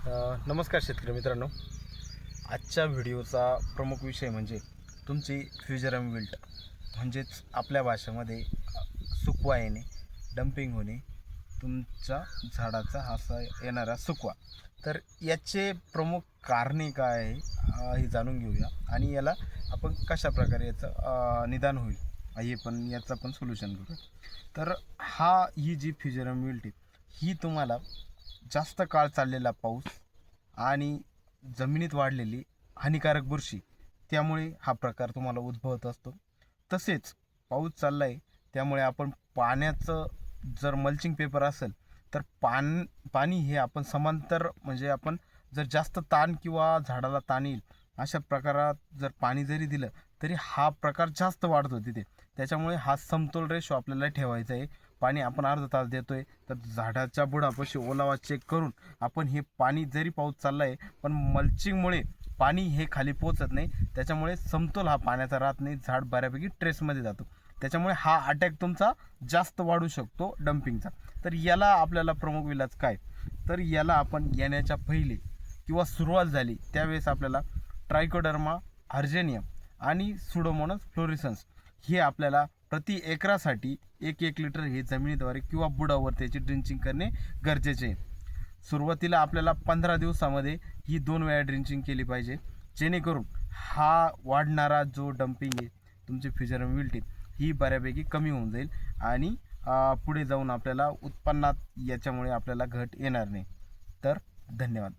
नमस्कार शेतकरी मित्रांनो. आजच्या व्हिडिओचा प्रमुख विषय म्हणजे तुमची फ्युजरम विल्ट, म्हणजेच आपल्या भाषेमध्ये सुकवा येणे, डंपिंग होणे, तुमच्या झाडाचा असा येणारा सुकवा. तर याचे प्रमुख कारणे काय आहे हे जाणून घेऊया आणि याला आपण कशा प्रकारे याचं निदान होईल हे पण याचं पण सोल्युशन करूया. तर ही जी फ्युजरम विल्ट आहे ही तुम्हाला जास्त काळ चाललेला पाऊस आणि जमिनीत वाढलेली हानिकारक बुरशी, त्यामुळे हा प्रकार तुम्हाला उद्भवत असतो. तसेच पाऊस चालला आहे त्यामुळे आपण पाण्याचं जर मल्चिंग पेपर असेल तर पाणी हे आपण समांतर, म्हणजे आपण जर जास्त ताण किंवा झाडाला ताण येईल अशा प्रकारात जर पाणी जरी दिलं तरी हा प्रकार जास्त वाढतो तिथे. त्याच्यामुळे हा समतोल रेशो आपल्याला ठेवायचा आहे. पाणी आपण अर्धा तास देतोय तर झाडाच्या बुडापाशी ओलावा चेक करून आपण हे पाणी, जरी पाऊस चालला आहे पण मल्चिंगमुळे पाणी हे खाली पोचत नाही, त्याच्यामुळे समतोल हा पाण्याचा राहत नाही, झाड बऱ्यापैकी ट्रेसमध्ये जातो. त्याच्यामुळे हा अटॅक तुमचा जास्त वाढू शकतो डंपिंगचा. तर याला आपल्याला प्रमुख इलाज काय, तर याला आपण येण्याच्या पहिले किंवा सुरुवात झाली त्यावेळेस आपल्याला ट्रायकोडर्मा अर्जेनियम आणि सुडोमोनास फ्लोरिसन्स हे आपल्याला प्रति एकरासाठी 1 लिटर हे जमिनीद्वारे किंवा बुडावर त्याची ड्रिंचिंग करणे गरजेचे आहे. सुरुवातीला आपल्याला 15 दिवसामध्ये ही 2 वेळा ड्रिंचिंग केली पाहिजे, जेणेकरून हा वाढणारा जो डंपिंग आहे तुमची फ्युजरम विल्ट ही बऱ्यापैकी कमी होऊन जाईल आणि पुढे जाऊन आपल्याला उत्पन्नात याच्यामुळे आपल्याला घट येणार नाही. तर धन्यवाद.